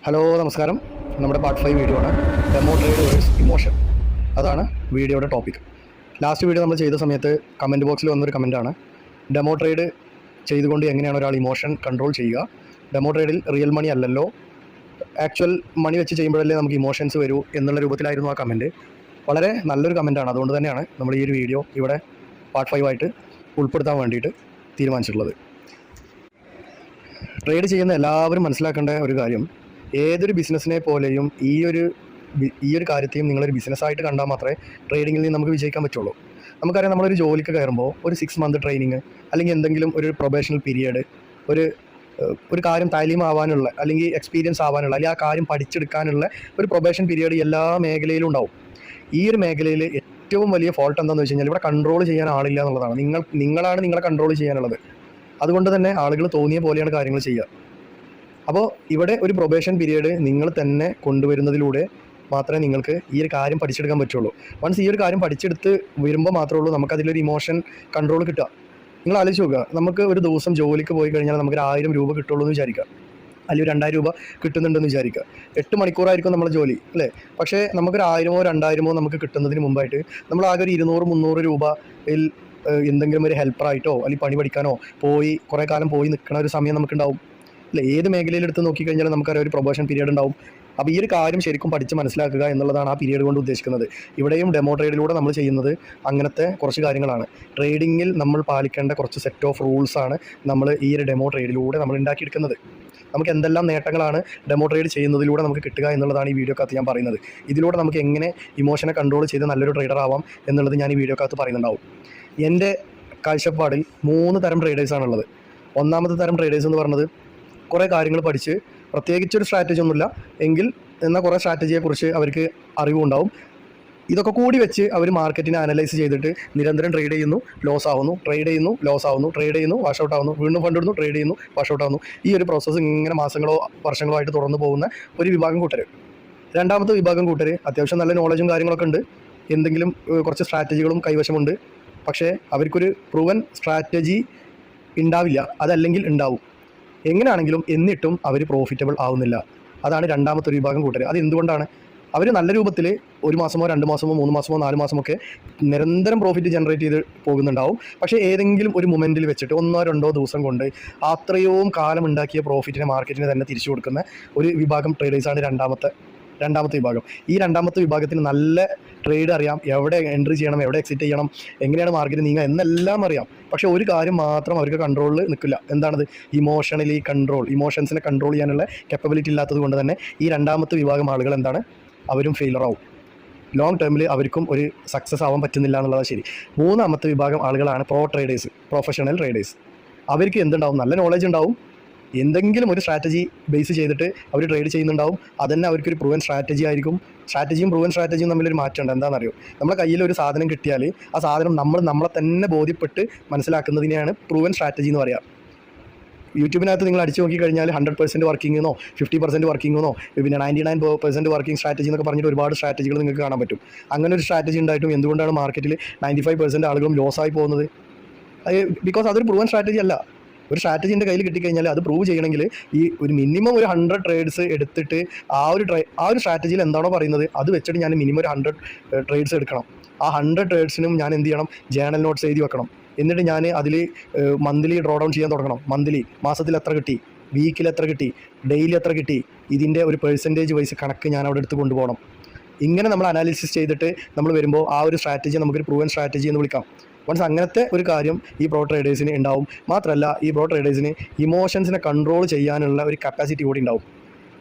Hello നമസ്കാരം. നമ്മുടെ part 5 video ആണ് ഡെമോ ട്രേഡ് വേഴ്സ് ഇമോഷൻ. അതാണ് വീഡിയോയുടെ ടോപ്പിക്. ലാസ്റ്റ് വീഡിയോ നമ്മൾ ചെയ്ത സമയത്ത് കമൻറ്റ് ബോക്സിൽ വന്നൊരു കമൻറ്റാണ്, ഡെമോ ട്രേഡ് ചെയ്തുകൊണ്ട് എങ്ങനെയാണ് ഒരാൾ ഇമോഷൻ കൺട്രോൾ ചെയ്യുക, ഡെമോ ട്രേഡിൽ റിയൽ മണി അല്ലല്ലോ, ആക്ച്വൽ മണി വെച്ച് ചെയ്യുമ്പോഴല്ലേ നമുക്ക് ഇമോഷൻസ് വരൂ എന്നുള്ള രൂപത്തിലായിരുന്നു ആ കമൻറ്റ്. വളരെ നല്ലൊരു കമൻറ്റാണ്. അതുകൊണ്ട് തന്നെയാണ് നമ്മൾ ഈ ഒരു വീഡിയോ ഇവിടെ പാർട്ട് 5 ആയിട്ട് ഉൾപ്പെടുത്താൻ വേണ്ടിയിട്ട് തീരുമാനിച്ചിട്ടുള്ളത്. ട്രേഡ് ചെയ്യുന്ന എല്ലാവരും മനസ്സിലാക്കേണ്ട ഒരു കാര്യം, ഏതൊരു ബിസിനസ്സിനെ പോലെയും ഈ ഒരു കാര്യത്തെയും നിങ്ങളൊരു ബിസിനസ്സായിട്ട് കണ്ടാൽ മാത്രമേ ട്രേഡിങ്ങിൽ നിന്ന് നമുക്ക് വിജയിക്കാൻ പറ്റുള്ളൂ. നമുക്കറിയാം, നമ്മളൊരു ജോലിക്ക് കയറുമ്പോൾ ഒരു 6 മന്ത് ട്രെയിനിങ് അല്ലെങ്കിൽ എന്തെങ്കിലും ഒരു പ്രൊബേഷണൽ പീരിയഡ്, ഒരു കാര്യം താലീം ആവാനുള്ള അല്ലെങ്കിൽ എക്സ്പീരിയൻസ് ആവാനുള്ള അല്ലെങ്കിൽ ആ കാര്യം പഠിച്ചെടുക്കാനുള്ള ഒരു പ്രൊബേഷൻ പീരിയഡ് എല്ലാ മേഖലയിലും ഉണ്ടാവും. ഈ ഒരു മേഖലയിൽ ഏറ്റവും വലിയ ഫോൾട്ട് എന്താണെന്ന് വെച്ച് കഴിഞ്ഞാൽ ഇവിടെ കൺട്രോൾ ചെയ്യാൻ ആളില്ല എന്നുള്ളതാണ്. നിങ്ങളാണ് നിങ്ങളെ കൺട്രോൾ ചെയ്യാനുള്ളത്. അതുകൊണ്ട് തന്നെ ആളുകൾ തോന്നിയ പോലെയാണ് കാര്യങ്ങൾ ചെയ്യുക. അപ്പോൾ ഇവിടെ ഒരു പ്രൊബേഷൻ പീരീഡ് നിങ്ങൾ തന്നെ കൊണ്ടുവരുന്നതിലൂടെ മാത്രമേ നിങ്ങൾക്ക് ഈ ഒരു കാര്യം പഠിച്ചെടുക്കാൻ പറ്റുള്ളൂ. വൺസ് ഈ ഒരു കാര്യം പഠിച്ചെടുത്ത് വരുമ്പോൾ മാത്രമേ ഉള്ളൂ നമുക്കതിലൊരു ഇമോഷൻ കൺട്രോൾ കിട്ടുക. നിങ്ങൾ ആലോചിച്ച് നോക്കുക, നമുക്ക് ഒരു ദിവസം ജോലിക്ക് പോയി കഴിഞ്ഞാൽ നമുക്ക് 1000 രൂപ കിട്ടുള്ളൂ എന്ന് വിചാരിക്കുക, അല്ലെങ്കിൽ 2000 രൂപ കിട്ടുന്നുണ്ടെന്ന് വിചാരിക്കുക. 8 മണിക്കൂറായിരിക്കും നമ്മുടെ ജോലി അല്ലേ? പക്ഷേ നമുക്കൊരു 1000മോ 2000മോ നമുക്ക് കിട്ടുന്നതിന് മുമ്പായിട്ട് നമ്മൾ ആകെ ഒരു 200-300 രൂപയിൽ എന്തെങ്കിലും ഒരു ഹെൽപ്പറായിട്ടോ അല്ലെങ്കിൽ പണി പഠിക്കാനോ പോയി കുറേ കാലം പോയി നിൽക്കുന്ന ഒരു സമയം നമുക്കുണ്ടാവും അല്ലേ? ഏത് മേഖലയിൽ എടുത്ത് നോക്കിക്കഴിഞ്ഞാൽ നമുക്കറിയാം ഒരു പ്രൊബേഷൻ പീരീഡ് ഉണ്ടാവും. അപ്പോൾ ഈ ഒരു കാര്യം ശരിക്കും പഠിച്ച് മനസ്സിലാക്കുക എന്നുള്ളതാണ് ആ പീരീഡ് കൊണ്ട് ഉദ്ദേശിക്കുന്നത്. ഇവിടെയും ഡെമോ ട്രേഡിലൂടെ നമ്മൾ ചെയ്യുന്നത് അങ്ങനത്തെ കുറച്ച് കാര്യങ്ങളാണ്. ട്രേഡിങ്ങിൽ നമ്മൾ പാലിക്കേണ്ട കുറച്ച് സെറ്റ് ഓഫ് റൂൾസാണ് നമ്മൾ ഈ ഒരു ഡെമോ ട്രേഡിലൂടെ നമ്മൾ ഉണ്ടാക്കിയെടുക്കുന്നത്. നമുക്ക് എന്തെല്ലാം നേട്ടങ്ങളാണ് ഡെമോ ട്രേഡ് ചെയ്യുന്നതിലൂടെ നമുക്ക് കിട്ടുക എന്നുള്ളതാണ് ഈ വീഡിയോക്കകത്ത് ഞാൻ പറയുന്നത്. ഇതിലൂടെ നമുക്ക് എങ്ങനെ ഇമോഷനെ കൺട്രോൾ ചെയ്ത് നല്ലൊരു ട്രേഡർ ആവാം എന്നുള്ളത് ഞാൻ ഈ വീഡിയോക്കകത്ത് പറയുന്നുണ്ടാവും. എൻ്റെ കാഴ്ചപ്പാടിൽ 3 തരം ട്രേഡേഴ്സാണുള്ളത്. ഒന്നാമത്തെ തരം ട്രേഡേഴ്സ് എന്ന് പറയുന്നത് കുറേ കാര്യങ്ങൾ പഠിച്ച്, പ്രത്യേകിച്ചൊരു സ്ട്രാറ്റജി ഒന്നുമില്ല എങ്കിൽ എന്നാൽ കുറേ സ്ട്രാറ്റജിയെക്കുറിച്ച് അവർക്ക് അറിവുണ്ടാവും. ഇതൊക്കെ കൂടി വെച്ച് അവർ മാർക്കറ്റിനെ അനലൈസ് ചെയ്തിട്ട് നിരന്തരം ട്രേഡ് ചെയ്യുന്നു, ലോസ് ആവുന്നു, ട്രേഡ് ചെയ്യുന്നു, ലോസ് ആവുന്നു, ട്രേഡ് ചെയ്യുന്നു, വാഷ് ഔട്ട് ആവുന്നു, വീണ്ടും ഫണ്ട് ഇടുന്നു, ട്രേഡ് ചെയ്യുന്നു, വാഷ് ഔട്ട് ആവുന്നു. ഈ ഒരു പ്രോസസ്സ് ഇങ്ങനെ മാസങ്ങളോ വർഷങ്ങളോ ആയിട്ട് തുടർന്ന് പോകുന്ന ഒരു വിഭാഗം കൂട്ടർ. രണ്ടാമത്തെ വിഭാഗം കൂട്ടർ അത്യാവശ്യം നല്ല നോളജും കാര്യങ്ങളൊക്കെ ഉണ്ട്, എന്തെങ്കിലും കുറച്ച് സ്ട്രാറ്റജികളും കൈവശമുണ്ട്. പക്ഷേ അവർക്കൊരു പ്രൂവൻ സ്ട്രാറ്റജി ഉണ്ടാവില്ല, അതല്ലെങ്കിൽ ഉണ്ടാവും. എങ്ങനെയാണെങ്കിലും എന്നിട്ടും അവർ പ്രോഫിറ്റബിൾ ആവുന്നില്ല. അതാണ് രണ്ടാമത്തെ ഒരു വിഭാഗം കൂട്ടർ. അത് എന്തുകൊണ്ടാണ്? അവർ നല്ല രൂപത്തിൽ 1 മാസമോ 2 മാസമോ 3 മാസമോ 4 മാസമൊക്കെ നിരന്തരം പ്രോഫിറ്റ് ജനറേറ്റ് ചെയ്ത് പോകുന്നുണ്ടാവും. പക്ഷേ ഏതെങ്കിലും ഒരു മൊമെൻറ്റിൽ വെച്ചിട്ട് 1-2 ദിവസം കൊണ്ട് അത്രയും കാലം ഉണ്ടാക്കിയ പ്രോഫിറ്റിനെ മാർക്കറ്റിന് തന്നെ തിരിച്ചു കൊടുക്കുന്ന ഒരു വിഭാഗം ട്രേഡേഴ്സാണ് രണ്ടാമത്തെ വിഭാഗം. ഈ രണ്ടാമത്തെ വിഭാഗത്തിന് നല്ല ട്രേഡ് അറിയാം, എവിടെ എൻട്രി ചെയ്യണം, എവിടെ എക്സിറ്റ് ചെയ്യണം, എങ്ങനെയാണ് മാർക്കറ്റ് നീങ്ങുക എന്നെല്ലാം അറിയാം. പക്ഷേ ഒരു കാര്യം മാത്രം അവർക്ക് കൺട്രോളിൽ നിൽക്കില്ല. എന്താണത്? Emotionally control. ഇമോഷൻസിനെ കൺട്രോൾ ചെയ്യാനുള്ള കപ്പബിലിറ്റി ഇല്ലാത്തത് കൊണ്ട് തന്നെ ഈ രണ്ടാമത്തെ വിഭാഗം ആളുകൾ എന്താണ്, അവരും ഫെയിലർ ആവും. ലോങ് ടേമിൽ അവർക്കും ഒരു സക്സസ് ആവാൻ പറ്റുന്നില്ല എന്നുള്ളതാണ് ശരി. മൂന്നാമത്തെ വിഭാഗം ആളുകളാണ് പ്രൊഫഷണൽ ട്രേഡേഴ്സ്. അവർക്ക് എന്തുണ്ടാവും? നല്ല നോളജ് ഉണ്ടാവും, എന്തെങ്കിലും ഒരു സ്ട്രാറ്റജി ബേസ് ചെയ്തിട്ട് അവർ ട്രേഡ് ചെയ്യുന്നുണ്ടാവും. അതന്നെ അവർക്കൊരു പ്രൂവൻ സ്ട്രാറ്റജി ആയിരിക്കും. സ്ട്രാറ്റജിയും പ്രൂവൻ സ്ട്രാറ്റജിയും തമ്മിലൊരു മാറ്റമുണ്ട്. എന്താണെന്നറിയോ? നമ്മളെ കയ്യിൽ ഒരു സാധനം കിട്ടിയാൽ ആ സാധനം നമ്മളെ തന്നെ ബോധ്യപ്പെട്ട് മനസ്സിലാക്കുന്നതിനെയാണ് പ്രൂവൻ സ്ട്രാറ്റജി എന്ന് പറയുക. യൂട്യൂബിനകത്ത് നിങ്ങൾ അടിച്ചു നോക്കിക്കഴിഞ്ഞാൽ 100% വർക്കിംഗ് എന്നോ 50% വർക്കിംഗ് എന്നോ പിന്നെ 99% വർക്കിംഗ് സ്ട്രാറ്റജി എന്നൊക്കെ പറഞ്ഞിട്ട് ഒരുപാട് സ്ട്രാറ്റജികൾ നിങ്ങൾക്ക് കാണാൻ പറ്റും. അങ്ങനെ ഒരു സ്ട്രാറ്റജി ഉണ്ടായിട്ടും എന്തുകൊണ്ടാണ് മാർക്കറ്റിൽ 95% ആളുകളും ലോസായി പോകുന്നത്? ബിക്കോസ് അതൊരു പ്രൂവൻ സ്ട്രാറ്റജി അല്ല. ഒരു സ്ട്രാറ്റജിൻ്റെ കയ്യിൽ കിട്ടിക്കഴിഞ്ഞാൽ അത് പ്രൂവ് ചെയ്യണമെങ്കിൽ ഈ ഒരു മിനിമം ഒരു 100 ട്രേഡ്സ് എടുത്തിട്ട് ആ ഒരു സ്ട്രാറ്റജിയിൽ എന്താണോ പറയുന്നത് അത് വെച്ചിട്ട് ഞാൻ മിനിമം ഒരു 100 ട്രേഡ്സ് എടുക്കണം. ആ 100 ട്രേഡ്സിനും ഞാൻ എന്ത് ചെയ്യണം? ജേണൽ നോട്ട്സ് എഴുതി വെക്കണം. എന്നിട്ട് ഞാൻ അതിൽ മന്ത്ലി ഡ്രോ ഡൗൺ ചെയ്യാൻ തുടങ്ങണം. മന്ത്ലി, മാസത്തിൽ എത്ര കിട്ടി, വീക്കിൽ എത്ര കിട്ടി, ഡെയിലി എത്ര കിട്ടി, ഇതിൻ്റെ ഒരു പെർസെൻറ്റേജ് വൈസ് കണക്ക് ഞാൻ അവിടെ എടുത്ത് കൊണ്ടുപോകണം. ഇങ്ങനെ നമ്മൾ അനാലിസിസ് ചെയ്തിട്ട് നമ്മൾ വരുമ്പോൾ ആ ഒരു സ്ട്രാറ്റജി നമുക്കൊരു പ്രൂവൻ സ്ട്രാറ്റജി എന്ന് വിളിക്കാം. വൺസ് അങ്ങനത്തെ ഒരു കാര്യം ഈ പ്രോ ട്രേഡേഴ്സിന് ഉണ്ടാവും. മാത്രമല്ല ഈ പ്രോ ട്രേഡേഴ്സിന് ഇമോഷൻസിനെ കൺട്രോൾ ചെയ്യാനുള്ള ഒരു കപ്പാസിറ്റി കൂടി ഉണ്ടാവും.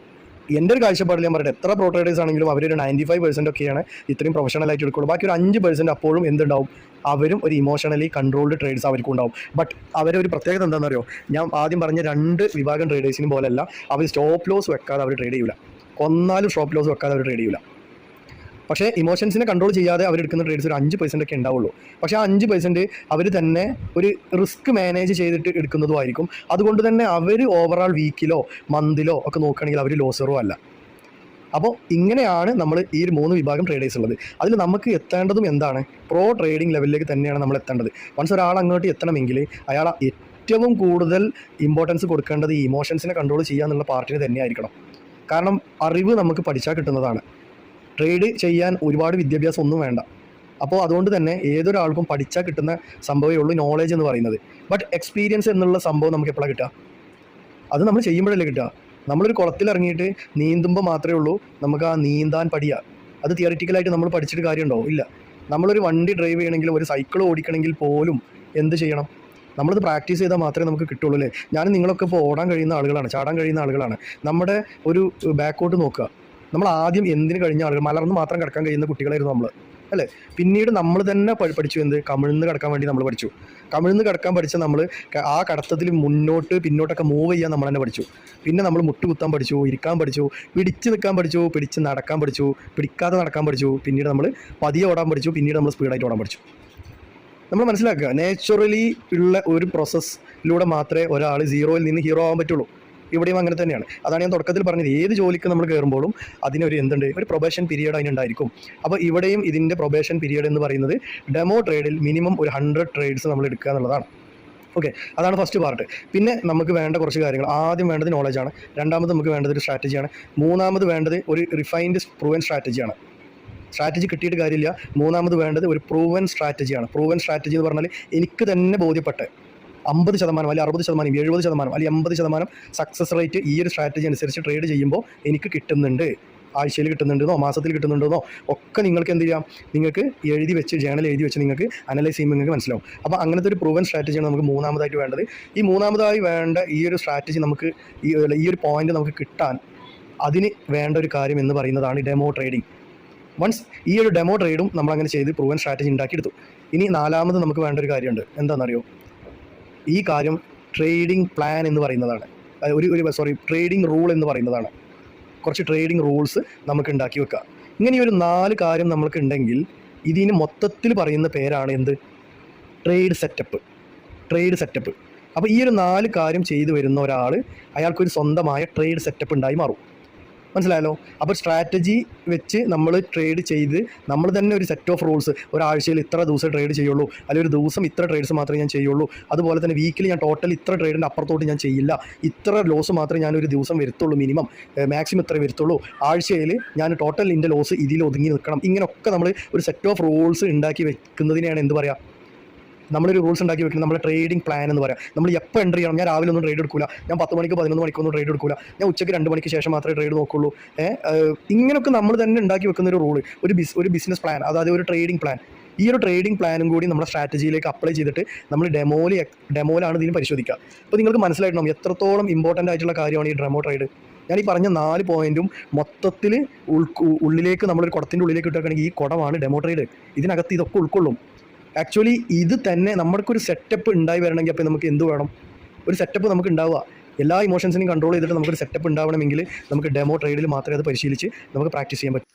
എൻ്റെ ഒരു കാഴ്ചപ്പാടിൽ ഞാൻ പറയട്ടെ, എത്ര പ്രോ ട്രേഡേഴ്സ് ആണെങ്കിലും അവരൊരു 95% ഒക്കെയാണ് ഇത്രയും പ്രൊഫഷണലായിട്ട് എടുക്കുള്ളൂ. ബാക്കി ഒരു 5% അപ്പോഴും എന്തുണ്ടാവും? അവരും ഒരു ഇമോഷണലി കൺട്രോൾഡ് ട്രേഡ്സ് അവർക്കും ഉണ്ടാവും. ബട്ട് അവരൊരു പ്രത്യേകത എന്താണെന്നറിയോ? ഞാൻ ആദ്യം പറഞ്ഞ 2 വിഭാഗം ട്രേഡേഴ്സിനും പോലെയല്ല, അവർ സ്റ്റോപ്പ് ലോസ് വെക്കാതെ അവർ ട്രേഡ് ചെയ്യില്ല. കൊന്നാലും സ്റ്റോപ്പ് ലോസ് വെക്കാതെ അവർ ട്രേഡ് ചെയ്യില്ല. പക്ഷേ ഇമോഷൻസിനെ കൺട്രോൾ ചെയ്യാതെ അവരെടുക്കുന്ന ട്രേഡ്സ് ഒരു 5% ഒക്കെ ഉണ്ടാവുള്ളൂ. പക്ഷേ ആ 5% അവർ തന്നെ ഒരു റിസ്ക് മാനേജ് ചെയ്തിട്ട് എടുക്കുന്നതുമായിരിക്കും. അതുകൊണ്ട് തന്നെ അവർ ഓവറാൾ വീക്കിലോ മന്തിലോ ഒക്കെ നോക്കുകയാണെങ്കിൽ അവർ ലോസറോ അല്ല. അപ്പോൾ ഇങ്ങനെയാണ് നമ്മൾ ഈ 3 വിഭാഗം ട്രേഡേഴ്സ് ഉള്ളത്. അതിൽ നമുക്ക് എത്തേണ്ടതും എന്താണ്? പ്രോ ട്രേഡിംഗ് ലെവലിലേക്ക് തന്നെയാണ് നമ്മൾ എത്തേണ്ടത്. വൺസ് ഒരാൾ അങ്ങോട്ട് എത്തണമെങ്കിൽ അയാൾ ഏറ്റവും കൂടുതൽ ഇമ്പോർട്ടൻസ് കൊടുക്കേണ്ടത് ഈ ഇമോഷൻസിനെ കൺട്രോൾ ചെയ്യുക എന്നുള്ള പാർട്ടിന് തന്നെയായിരിക്കണം. കാരണം അറിവ് നമുക്ക് പഠിച്ചാൽ കിട്ടുന്നതാണ്. ട്രേഡ് ചെയ്യാൻ ഒരുപാട് വിദ്യാഭ്യാസം ഒന്നും വേണ്ട. അപ്പോൾ അതുകൊണ്ട് തന്നെ ഏതൊരാൾക്കും പഠിച്ചാൽ കിട്ടുന്ന സംഭവമേ ഉള്ളൂ നോളേജ് എന്ന് പറയുന്നത്. ബട്ട് എക്സ്പീരിയൻസ് എന്നുള്ള സംഭവം നമുക്ക് എപ്പോഴാണ് കിട്ടുക? അത് നമ്മൾ ചെയ്യുമ്പോഴല്ലേ കിട്ടുക. നമ്മളൊരു കുളത്തിലിറങ്ങിയിട്ട് നീന്തുമ്പോൾ മാത്രമേ ഉള്ളൂ നമുക്ക് ആ നീന്താൻ പഠിയുക. അത് തിയറിറ്റിക്കലായിട്ട് നമ്മൾ പഠിച്ചിട്ട് കാര്യമുണ്ടോ? ഇല്ല. നമ്മളൊരു വണ്ടി ഡ്രൈവ് ചെയ്യണമെങ്കിലും ഒരു സൈക്കിൾ ഓടിക്കണമെങ്കിൽ പോലും എന്ത് ചെയ്യണം? നമ്മളത് പ്രാക്ടീസ് ചെയ്താൽ മാത്രമേ നമുക്ക് കിട്ടുള്ളൂ അല്ലേ? ഞാനും നിങ്ങളൊക്കെ ഇപ്പോൾ ഓടാൻ കഴിയുന്ന ആളുകളാണ്, ചാടാൻ കഴിയുന്ന ആളുകളാണ്. നമ്മുടെ ഒരു ബാക്കോട്ട് നോക്കുക. നമ്മൾ ആദ്യം എന്തിന് കഴിഞ്ഞ ആളുകൾ, മലർന്ന് മാത്രം കിടക്കാൻ കഴിയുന്ന കുട്ടികളായിരുന്നു നമ്മൾ, അല്ലേ? പിന്നീട് നമ്മൾ തന്നെ പഠിച്ചു എന്ത്? കമിഴ്ന്ന് കിടക്കാൻ വേണ്ടി നമ്മൾ പഠിച്ചു. കമിഴ്ന്ന് കിടക്കാൻ പഠിച്ച നമ്മൾ ആ കടത്തത്തിൽ മുന്നോട്ട് പിന്നോട്ടൊക്കെ മൂവ് ചെയ്യാൻ നമ്മൾ തന്നെ പഠിച്ചു. പിന്നെ നമ്മൾ മുട്ടുകുത്താൻ പഠിച്ചു, ഇരിക്കാൻ പഠിച്ചു, പിടിച്ച് നിൽക്കാൻ പഠിച്ചു, പിടിച്ച് നടക്കാൻ പഠിച്ചു, പിടിക്കാതെ നടക്കാൻ പഠിച്ചു. പിന്നീട് നമ്മൾ പതിയെ ഓടാൻ പഠിച്ചു. പിന്നീട് നമ്മൾ സ്പീഡായിട്ട് ഓടാൻ പഠിച്ചു. നമ്മൾ മനസ്സിലാക്കുക, നാച്ചുറലി ഉള്ള ഒരു പ്രോസസ്സിലൂടെ മാത്രമേ ഒരാൾ സീറോയിൽ നിന്ന് ഹീറോ ആവാൻ പറ്റുള്ളൂ. ഇവിടെയും അങ്ങനെ തന്നെയാണ്. അതാണ് ഞാൻ തുടക്കത്തിൽ പറഞ്ഞത്, ഏത് ജോലിക്ക് നമ്മൾ കയറുമ്പോഴും അതിനൊരു എന്തുണ്ട്, ഒരു പ്രൊബേഷൻ പീരീഡ് അതിനുണ്ടായിരിക്കും. അപ്പോൾ ഇവിടെയും ഇതിൻ്റെ പ്രൊബേഷൻ പീരീഡ് എന്ന് പറയുന്നത് ഡെമോ ട്രേഡിൽ മിനിമം ഒരു 100 ട്രേഡ്സ് നമ്മൾ എടുക്കുക എന്നുള്ളതാണ്. ഓക്കെ, അതാണ് ഫസ്റ്റ് പാർട്ട്. പിന്നെ നമുക്ക് വേണ്ട കുറച്ച് കാര്യങ്ങൾ. ആദ്യം വേണ്ടത് നോളജാണ്. രണ്ടാമത് നമുക്ക് വേണ്ടത് ഒരു സ്ട്രാറ്റജിയാണ്. മൂന്നാമത് വേണ്ടത് ഒരു റിഫൈൻഡ് പ്രൂവൻ സ്ട്രാറ്റജിയാണ്. സ്ട്രാറ്റജി കിട്ടിയിട്ട് കാര്യമില്ല. മൂന്നാമത് വേണ്ടത് ഒരു പ്രൂവൻ സ്ട്രാറ്റജിയാണ്. പ്രൂവൻ സ്ട്രാറ്റജി എന്ന് പറഞ്ഞാൽ എനിക്ക് തന്നെ ബോധ്യപ്പെട്ട് 50% അല്ലെങ്കിൽ 60% 70% അല്ലെങ്കിൽ 80% സക്സസ് റേറ്റ് ഈ ഒരു സ്ട്രാറ്റജി അനുസരിച്ച് ട്രേഡ് ചെയ്യുമ്പോൾ എനിക്ക് കിട്ടുന്നുണ്ട്. ആഴ്ചയിൽ കിട്ടുന്നുണ്ടെന്നോ മാസത്തിൽ കിട്ടുന്നുണ്ടെന്നോ ഒക്കെ നിങ്ങൾക്ക് എന്ത് ചെയ്യാം? നിങ്ങൾക്ക് എഴുതി വെച്ച്, ജേണൽ എഴുതി വെച്ച് നിങ്ങൾക്ക് അനലൈസ് ചെയ്യുമ്പോൾ നിങ്ങൾക്ക് മനസ്സിലാവും. അപ്പോൾ അങ്ങനത്തെ ഒരു പ്രൂവൻ സ്ട്രാറ്റജിയാണ് നമുക്ക് മൂന്നാമതായിട്ട് വേണ്ടത്. ഈ മൂന്നാമതായി വേണ്ട ഈ ഒരു സ്ട്രാറ്റജി നമുക്ക് ഈ ഒരു പോയിന്റ് നമുക്ക് കിട്ടാൻ അതിന് വേണ്ട ഒരു കാര്യം എന്ന് പറയുന്നതാണ് ഡെമോ ട്രേഡിംഗ്. വൺസ് ഈ ഒരു ഡെമോ ട്രേഡും നമ്മളങ്ങനെ ചെയ്ത് പ്രൂവൻ സ്ട്രാറ്റജി ഉണ്ടാക്കിയെടുത്തു. ഇനി നാലാമത് നമുക്ക് വേണ്ട ഒരു കാര്യമുണ്ട്. എന്താണെന്നറിയോ? ഈ കാര്യം ട്രേഡിംഗ് പ്ലാൻ എന്ന് പറയുന്നതാണ്. ട്രേഡിംഗ് റൂൾ എന്ന് പറയുന്നതാണ്. കുറച്ച് ട്രേഡിംഗ് റൂൾസ് നമുക്ക് ഉണ്ടാക്കി വെക്കുക. ഇങ്ങനെ ഒരു 4 കാര്യം നമ്മൾക്ക് ഉണ്ടെങ്കിൽ ഇതിന് മൊത്തത്തിൽ പറയുന്ന പേരാണ് എന്ത്? Trade setup. അപ്പോൾ ഈ ഒരു 4 കാര്യം ചെയ്തു വരുന്ന ഒരാൾ, അയാൾക്കൊരു സ്വന്തമായ ട്രേഡ് സെറ്റപ്പ് ഉണ്ടായി മാറും. മനസ്സിലായല്ലോ? അപ്പോൾ സ്ട്രാറ്റജി വെച്ച് നമ്മൾ ട്രേഡ് ചെയ്ത് നമ്മൾ തന്നെ ഒരു സെറ്റ് ഓഫ് റൂൾസ്, ഒരാഴ്ചയിൽ ഇത്ര ദിവസം ട്രേഡ് ചെയ്യുള്ളൂ, അല്ലെങ്കിൽ ഒരു ദിവസം ഇത്ര ട്രേഡ്സ് മാത്രമേ ഞാൻ ചെയ്യുള്ളൂ, അതുപോലെ തന്നെ വീക്കിലി ഞാൻ ടോട്ടൽ ഇത്ര ട്രേഡിൻ്റെ അപ്പുറത്തോട്ട് ഞാൻ ചെയ്യില്ല, ഇത്ര ലോസ് മാത്രമേ ഞാൻ ഒരു ദിവസം വരുത്തുള്ളൂ, മിനിമം മാക്സിമം ഇത്ര വരുത്തുള്ളൂ, ആഴ്ചയിൽ ഞാൻ ടോട്ടൽ എൻ്റെ ലോസ് ഇതിൽ ഒതുങ്ങി നിൽക്കണം. ഇങ്ങനെയൊക്കെ നമ്മൾ ഒരു സെറ്റ് ഓഫ് റൂൾസ് ഉണ്ടാക്കി വെക്കുന്നതിനെയാണ് എന്ത് പറയുക? നമ്മളൊരു റൂൾസ് ഉണ്ടാക്കി വെക്കുന്നത് നമ്മുടെ ട്രേഡിംഗ് പ്ലാൻ എന്ന് പറയാം. നമ്മൾ എപ്പോൾ എൻ്റർ ചെയ്യണം? ഞാൻ രാവിലെ ഒന്നും ട്രേഡ് എടുക്കില്ല, ഞാൻ 10 മണിക്ക് 11 മണിക്കൊന്നും ട്രേഡ് എടുക്കില്ല, ഞാൻ ഉച്ചയ്ക്ക് 2 മണിക്ക് ശേഷം മാത്രമേ ട്രേഡ് നോക്കുള്ളൂ. ഇങ്ങനെയൊക്കെ നമ്മൾ തന്നെ ഉണ്ടാക്കി വെക്കുന്ന ഒരു റൂള്, ഒരു ബിസിനസ് പ്ലാൻ, അതായത് ഒരു ട്രേഡിംഗ് പ്ലാൻ. ഈ ഒരു ട്രേഡിംഗ് പ്ലാനും കൂടി നമ്മുടെ സ്ട്രാറ്റജിയിലേക്ക് അപ്ലൈ ചെയ്തിട്ട് നമ്മൾ ഡെമോയിലാണ് ഇതിന് പരിശോധിക്കുക. അപ്പോൾ നിങ്ങൾക്ക് മനസ്സിലായിട്ടുണ്ടാവും എത്രത്തോളം ഇമ്പോർട്ടൻ്റ് ആയിട്ടുള്ള കാര്യമാണ് ഈ ഡെമോ ട്രേഡ്. ഞാൻ ഈ പറഞ്ഞ 4 പോയിന്റും മൊത്തത്തിൽ ഉള്ളിലേക്ക്, നമ്മളൊരു കുടത്തിൻ്റെ ഉള്ളിലേക്ക് ഇട്ടിരിക്കുകയാണെങ്കിൽ ഈ കുടമാണ് ഡെമോ ട്രേഡ്. ഇതിനകത്ത് ഇതൊക്കെ ഉൾക്കൊള്ളും. ആക്ച്വലി ഇത് തന്നെ നമുക്കൊരു സെറ്റപ്പ് ഉണ്ടായി വരണമെങ്കിൽ അപ്പോൾ നമുക്ക് എന്ത് വേണം? ഒരു സെറ്റപ്പ് നമുക്ക് ഉണ്ടാവുക. എല്ലാ ഇമോഷൻസിനെയും കൺട്രോൾ ചെയ്തിട്ട് നമുക്കൊരു സെറ്റപ്പ് ഉണ്ടാവണമെങ്കിൽ നമുക്ക് ഡെമോ ട്രേഡിൽ മാത്രമേ അത് പരിശീലിച്ച് നമുക്ക് പ്രാക്ടീസ് ചെയ്യാൻ പറ്റും.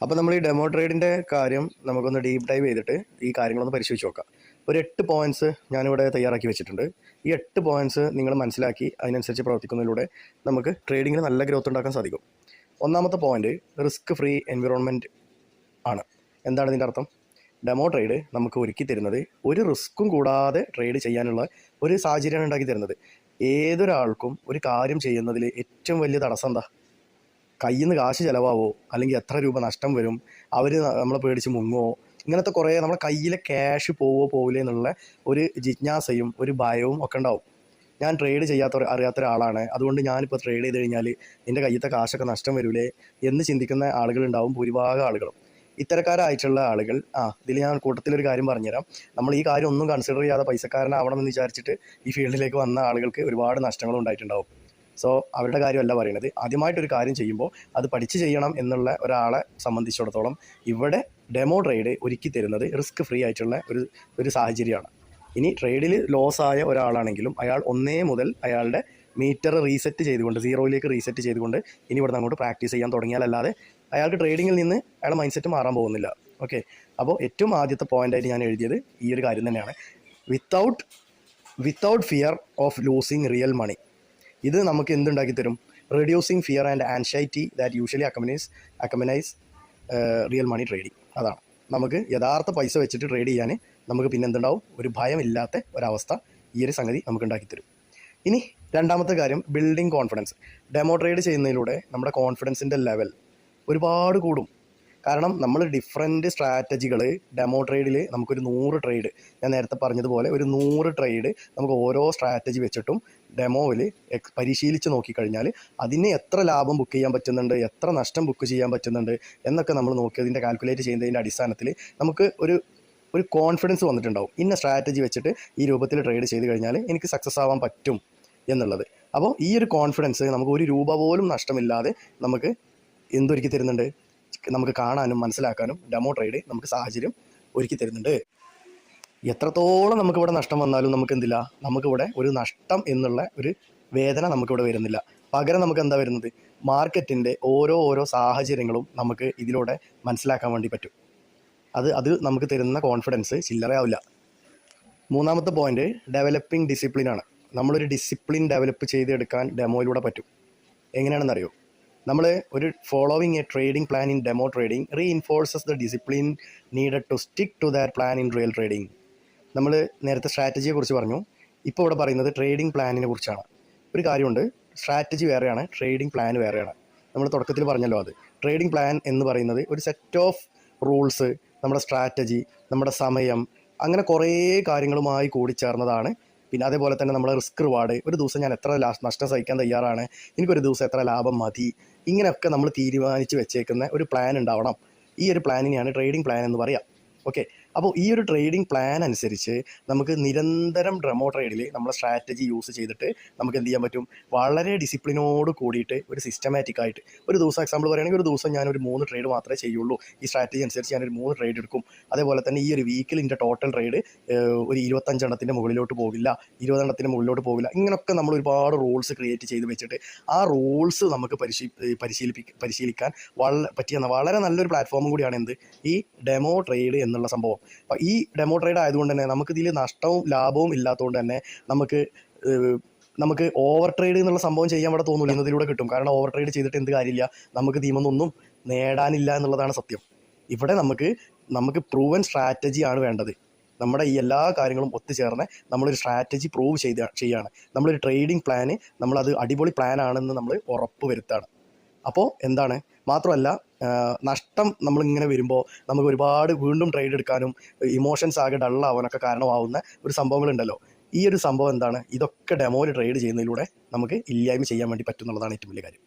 അപ്പോൾ നമ്മൾ ഈ ഡെമോ ട്രേഡിൻ്റെ കാര്യം നമുക്കൊന്ന് ഡീപ്പ് ഡൈവ് ചെയ്തിട്ട് ഈ കാര്യങ്ങളൊന്ന് പരിശോധിച്ച് നോക്കാം. ഒരു 8 പോയിൻറ്റ്സ് ഞാനിവിടെ തയ്യാറാക്കി വെച്ചിട്ടുണ്ട്. ഈ 8 പോയിൻറ്റ്സ് നിങ്ങൾ മനസ്സിലാക്കി അതിനനുസരിച്ച് പ്രവർത്തിക്കുന്നതിലൂടെ നമുക്ക് ട്രേഡിങ്ങിന് നല്ല ഗ്രോത്ത് ഉണ്ടാക്കാൻ സാധിക്കും. ഒന്നാമത്തെ പോയിൻറ്റ് റിസ്ക് ഫ്രീ എൻവിറോൺമെൻറ്റ് ആണ്. എന്താണ് ഇതിൻ്റെ അർത്ഥം? ഡെമോ ട്രേഡ് നമുക്ക് ഒരുക്കി തരുന്നത് ഒരു റിസ്ക്കും കൂടാതെ ട്രേഡ് ചെയ്യാനുള്ള ഒരു സാഹചര്യമാണ് ഉണ്ടാക്കി തരുന്നത്. ഏതൊരാൾക്കും ഒരു കാര്യം ചെയ്യുന്നതിൽ ഏറ്റവും വലിയ തടസ്സം എന്താ? കയ്യിൽ നിന്ന് കാശ് ചിലവാവോ, അല്ലെങ്കിൽ എത്ര രൂപ നഷ്ടം വരും, അവർ നമ്മളെ പേടിച്ച് മുങ്ങുമോ, ഇങ്ങനത്തെ കുറേ നമ്മളെ കയ്യിലെ ക്യാഷ് പോവില്ലേ എന്നുള്ള ഒരു ജിജ്ഞാസയും ഒരു ഭയവും ഒക്കെ ഉണ്ടാവും. ഞാൻ ട്രേഡ് അറിയാത്ത ഒരാളാണ്, അതുകൊണ്ട് ഞാനിപ്പോൾ ട്രേഡ് ചെയ്ത് കഴിഞ്ഞാൽ എൻ്റെ കയ്യത്തെ കാശൊക്കെ നഷ്ടം വരില്ലേ എന്ന് ചിന്തിക്കുന്ന ആളുകളുണ്ടാവും, ഭൂരിഭാഗം ആളുകളും. ഇത്തരക്കാരായിട്ടുള്ള ആളുകൾ ഇതിൽ ഞാൻ കൂട്ടത്തിലൊരു കാര്യം പറഞ്ഞുതരാം. നമ്മൾ ഈ കാര്യം ഒന്നും കൺസിഡർ ചെയ്യാതെ പൈസക്കാരനാവണമെന്ന് വിചാരിച്ചിട്ട് ഈ ഫീൽഡിലേക്ക് വന്ന ആളുകൾക്ക് ഒരുപാട് നഷ്ടങ്ങളും ഉണ്ടായിട്ടുണ്ടാവും. സോ അവരുടെ കാര്യമല്ല പറയുന്നത്. ആദ്യമായിട്ടൊരു കാര്യം ചെയ്യുമ്പോൾ അത് പഠിച്ച് ചെയ്യണം എന്നുള്ള ഒരാളെ സംബന്ധിച്ചിടത്തോളം ഇവിടെ ഡെമോ ട്രേഡ് ഒരുക്കി തരുന്നത് റിസ്ക് ഫ്രീ ആയിട്ടുള്ള ഒരു സാഹചര്യമാണ്. ഇനി ട്രേഡിൽ ലോസ് ആയ ഒരാളാണെങ്കിലും അയാൾ ഒന്നേ മുതൽ അയാളുടെ മീറ്റർ റീസെറ്റ് ചെയ്തുകൊണ്ട്, സീറോയിലേക്ക് റീസെറ്റ് ചെയ്തുകൊണ്ട് ഇനി ഇവിടെ അങ്ങോട്ട് പ്രാക്ടീസ് ചെയ്യാൻ തുടങ്ങിയാലല്ലാതെ അയാൾക്ക് ട്രേഡിങ്ങിൽ നിന്ന് അയാളുടെ മൈൻഡ് സെറ്റ് മാറാൻ പോകുന്നില്ല. ഓക്കെ, അപ്പോൾ ഏറ്റവും ആദ്യത്തെ പോയിൻ്റായിട്ട് ഞാൻ എഴുതിയത് ഈ ഒരു കാര്യം തന്നെയാണ്. Without fear of losing real money. ഇത് നമുക്ക് എന്തുണ്ടാക്കി തരും? Reducing fear and anxiety that usually accompanies real money trading. അതാണ് നമുക്ക് യഥാർത്ഥ പൈസ വെച്ചിട്ട് ട്രേഡ് ചെയ്യാൻ നമുക്ക് പിന്നെ എന്തുണ്ടാവും? ഒരു ഭയമില്ലാത്ത ഒരവസ്ഥ ഈ ഒരു സംഗതി നമുക്ക് ഉണ്ടാക്കി തരും. ഇനി രണ്ടാമത്തെ കാര്യം ബിൽഡിംഗ് കോൺഫിഡൻസ്. ഡെമോ ട്രേഡ് ചെയ്യുന്നതിലൂടെ നമ്മുടെ കോൺഫിഡൻസിൻ്റെ ലെവൽ ഒരുപാട് കൂടും. കാരണം നമ്മൾ ഡിഫറെൻറ്റ് സ്ട്രാറ്റജികൾ ഡെമോ ട്രേഡിൽ നമുക്കൊരു 100 ട്രേഡ്, ഞാൻ നേരത്തെ പറഞ്ഞതുപോലെ ഒരു 100 ട്രേഡ് നമുക്ക് ഓരോ സ്ട്രാറ്റജി വെച്ചിട്ടും ഡെമോയിൽ പരിശീലിച്ച് നോക്കിക്കഴിഞ്ഞാൽ അതിന് എത്ര ലാഭം ബുക്ക് ചെയ്യാൻ പറ്റുന്നുണ്ട്, എത്ര നഷ്ടം ബുക്ക് ചെയ്യാൻ പറ്റുന്നുണ്ട് എന്നൊക്കെ നമ്മൾ നോക്കിയതിൻ്റെ കാൽക്കുലേറ്റ് ചെയ്യുന്നതിൻ്റെ അടിസ്ഥാനത്തിൽ നമുക്ക് ഒരു കോൺഫിഡൻസ് വന്നിട്ടുണ്ടാവും. ഇന്ന സ്ട്രാറ്റജി വെച്ചിട്ട് ഈ രൂപത്തിൽ ട്രേഡ് ചെയ്ത് കഴിഞ്ഞാൽ എനിക്ക് സക്സസ് ആവാൻ പറ്റും എന്നുള്ളത്. അപ്പോൾ ഈ ഒരു കോൺഫിഡൻസ് നമുക്ക് ഒരു രൂപ പോലും നഷ്ടമില്ലാതെ നമുക്ക് എന്തൊരുക്കി തരുന്നുണ്ട്, നമുക്ക് കാണാനും മനസ്സിലാക്കാനും ഡെമോ ട്രേഡ് നമുക്ക് സാഹചര്യം ഒരുക്കി തരുന്നുണ്ട്. എത്രത്തോളം നമുക്കിവിടെ നഷ്ടം വന്നാലും നമുക്ക് എന്തില്ല, നമുക്കിവിടെ ഒരു നഷ്ടം എന്നുള്ള ഒരു വേദന നമുക്കിവിടെ വരുന്നില്ല. പകരം നമുക്ക് എന്താ വരുന്നത്, മാർക്കറ്റിൻ്റെ ഓരോ സാഹചര്യങ്ങളും നമുക്ക് ഇതിലൂടെ മനസ്സിലാക്കാൻ വേണ്ടി പറ്റും. അത് നമുക്ക് തരുന്ന കോൺഫിഡൻസ് ചില്ലറയാവില്ല. മൂന്നാമത്തെ പോയിന്റ് ഡെവലപ്പിംഗ് ഡിസിപ്ലിനാണ്. നമ്മളൊരു ഡിസിപ്ലിൻ ഡെവലപ്പ് ചെയ്തെടുക്കാൻ ഡെമോയിലൂടെ പറ്റും. എങ്ങനെയാണെന്നറിയോ, നമ്മൾ ഒരു following a trading plan in demo trading reinforces the discipline needed to stick to that plan in real trading. നമ്മൾ നേരത്തെ സ്ട്രാറ്റജിയെ കുറിച്ച് പറഞ്ഞു, ഇപ്പോൾ ഇവിടെ പറയുന്നത് ട്രേഡിംഗ് പ്ലാനിനെ കുറിച്ചാണ്. ഒരു കാര്യമുണ്ട്, സ്ട്രാറ്റജി വേറെയാണ്, ട്രേഡിംഗ് പ്ലാൻ വേറെയാണ്. നമ്മൾ തുടക്കത്തിൽ പറഞ്ഞല്ലോ, അത് ട്രേഡിംഗ് പ്ലാൻ എന്ന് പറയുന്നത് ഒരു സെറ്റ് ഓഫ് റൂൾസ്, നമ്മുടെ സ്ട്രാറ്റജി, നമ്മുടെ സമയം, അങ്ങനെ കുറേ കാര്യങ്ങളുമായി കൂടിച്ചേർന്നതാണ്. പിന്നെ അതേപോലെ തന്നെ നമ്മുടെ റിസ്ക് റിവാർഡ്, ഒരു ദിവസം ഞാൻ എത്ര നഷ്ടം സഹിക്കാൻ തയ്യാറാണ്, എനിക്കൊരു ദിവസം എത്ര ലാഭം മതി, ഇങ്ങനെയൊക്കെ നമ്മൾ തീരുമാനിച്ച് വെച്ചേക്കുന്ന ഒരു പ്ലാൻ ഉണ്ടാവണം. ഈ ഒരു പ്ലാനിനെയാണ് ട്രേഡിംഗ് പ്ലാൻ എന്ന് പറയാം. ഓക്കെ, അപ്പോൾ ഈ ഒരു ട്രേഡിംഗ് പ്ലാൻ അനുസരിച്ച് നമുക്ക് നിരന്തരം ഡെമോ ട്രേഡിൽ നമ്മളെ സ്ട്രാറ്റജി യൂസ് ചെയ്തിട്ട് നമുക്ക് എന്ത് ചെയ്യാൻ പറ്റും, വളരെ ഡിസിപ്ലിനോട് കൂടിയിട്ട് ഒരു സിസ്റ്റമാറ്റിക് ആയിട്ട് ഒരു ദിവസം, എക്സാമ്പിൾ പറയുകയാണെങ്കിൽ ഒരു ദിവസം ഞാനൊരു 3 ട്രേഡ് മാത്രമേ ചെയ്യുള്ളൂ, ഈ സ്ട്രാറ്റജി അനുസരിച്ച് ഞാനൊരു 3 ട്രേഡ് എടുക്കും. അതേപോലെ തന്നെ ഈ ഒരു വീക്കിൽ എൻ്റെ ടോട്ടൽ ട്രേഡ് ഒരു 25 എണ്ണത്തിൻ്റെ മുകളിലോട്ട് പോകില്ല, 20 എണ്ണത്തിൻ്റെ മുകളിലോട്ട് പോകില്ല. ഇങ്ങനെയൊക്കെ നമ്മൾ ഒരുപാട് റൂൾസ് ക്രിയേറ്റ് ചെയ്ത് വെച്ചിട്ട് ആ റൂൾസ് നമുക്ക് പരിശീലിക്കാൻ പറ്റിയ വളരെ നല്ലൊരു പ്ലാറ്റ്ഫോമും കൂടിയാണ് എന്ത്, ഈ ഡെമോ ട്രേഡ് എന്നുള്ള സംഭവം. അപ്പോൾ ഈ ഡെമോ ട്രേഡ് ആയതുകൊണ്ട് തന്നെ നമുക്കിതിൽ നഷ്ടവും ലാഭവും ഇല്ലാത്തതുകൊണ്ട് തന്നെ നമുക്ക് ഓവർ ട്രേഡ് എന്നുള്ള സംഭവം ചെയ്യാൻ ഇവിടെ തോന്നില്ല, എന്നതിലൂടെ കിട്ടും. കാരണം ഓവർ ട്രേഡ് ചെയ്തിട്ട് എന്ത് കാര്യമില്ല, നമുക്ക് ടീമൊന്നും നേടാനില്ല എന്നുള്ളതാണ് സത്യം. ഇവിടെ നമുക്ക് പ്രൂവൻ സ്ട്രാറ്റജിയാണ് വേണ്ടത്. നമ്മുടെ ഈ എല്ലാ കാര്യങ്ങളും ഒത്തുചേർന്ന് നമ്മളൊരു സ്ട്രാറ്റജി പ്രൂവ് ചെയ്യാണ്. നമ്മളൊരു ട്രേഡിംഗ് പ്ലാന് നമ്മളത് അടിപൊളി പ്ലാനാണെന്ന് നമ്മൾ ഉറപ്പ് വരുത്താണ്. അപ്പോൾ എന്താണ്, മാത്രമല്ല നഷ്ടം നമ്മളിങ്ങനെ വരുമ്പോൾ നമുക്ക് ഒരുപാട് വീണ്ടും ട്രേഡ് എടുക്കാനും ഇമോഷൻസ് ആകെ ഡള്ളാവാനൊക്കെ കാരണമാവുന്ന ഒരു സംഭവങ്ങളുണ്ടല്ലോ. ഈ ഒരു സംഭവം എന്താണ്, ഇതൊക്കെ ഡെമോയിൽ ട്രേഡ് ചെയ്യുന്നതിലൂടെ നമുക്ക് ഇല്ലായ്മ ചെയ്യാൻ വേണ്ടി പറ്റും എന്നുള്ളതാണ് ഏറ്റവും വലിയ കാര്യം.